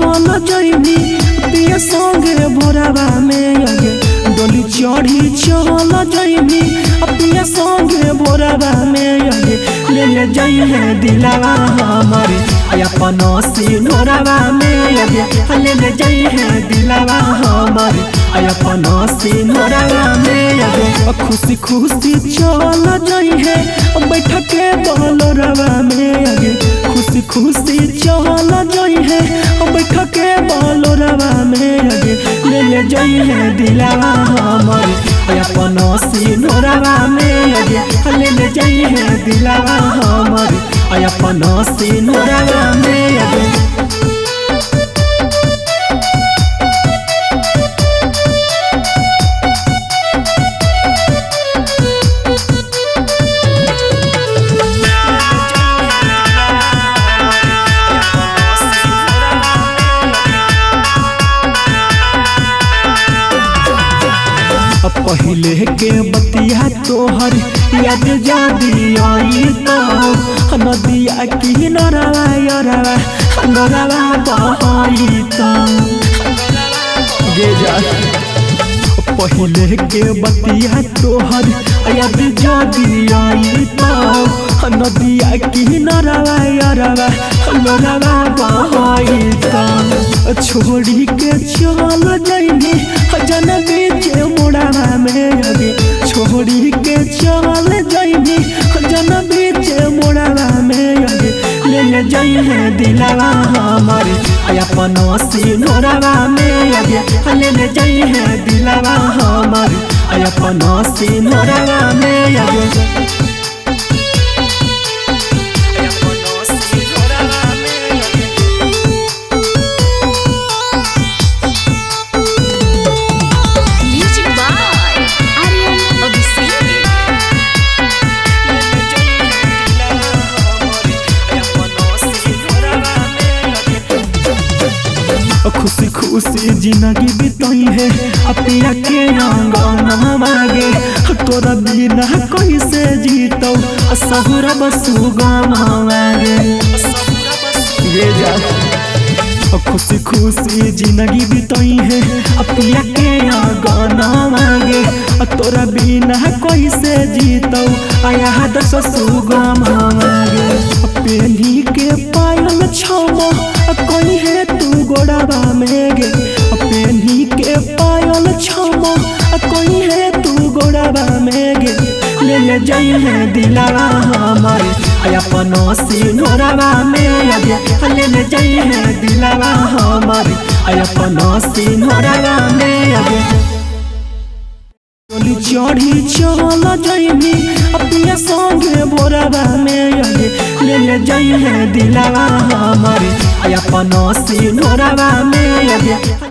चल जइनी पिया संगे भोरवा में आगे डोली चढ़ी चल जइनी पिया संगे भोरवा में आगे ले जाई है दिलावा हमारे अपन सिनोरवा में आगे ले जाई है दिलावा हमारे अपन सिनोरवा में आगे खुशी खुशी चल जाई है बैठ के बोलरवा में आगे खुशी खुशी चल जाई है बैठ के बोलरवा में आगे ले जाई है दिलावा हमारे अपन सिनोरवा में आगे ले जाई है दिलावा हमारे अपन सिनोरवा में आगे पहले के बतिया तोहर याद जादी आई तो नदिया की नरवा बहाई तो गे जा पहले के बतिया तोहर याद जादी आई तो नदिया की नरवा बहाई तो छोड़ी के चल जइनी जन बीच मोड़वा में आगे छोड़ी के चल जइनी जन बीच मोड़वा में आगे ले जाई है दिलावा हमारे अपन सिनोरवा में आगे ले जाई है दिलावा हमारे अपन सिनोरवा में आगे खुशी खुशी जिंदगी बिताई है पिया के आंगन मांगे तोरा बिना कैसे जीतो सहुरा बसुगम मांगे ये जा खुशी खुशी जिंदगी बिताई है पिया के आंगन मांगे तोरा बिना कैसे जीतो आया दस सुगम मांगे पेनी के पायल छमो कोई है तू गोड़ावा में गे पेनी के पायल छमो कोई है तू गोड़ावा में गे ले जाई है दिलावा हमारे अपन सिनोरवा में आगे ले जाई है दिलावा हमारे अपन सिनोरवा में आगे डोली चढ़ी चल जइनी पिया संगे भोरवा में आगे ले जाई है दिलावा हमारे अपन सिनोरवा में आगे।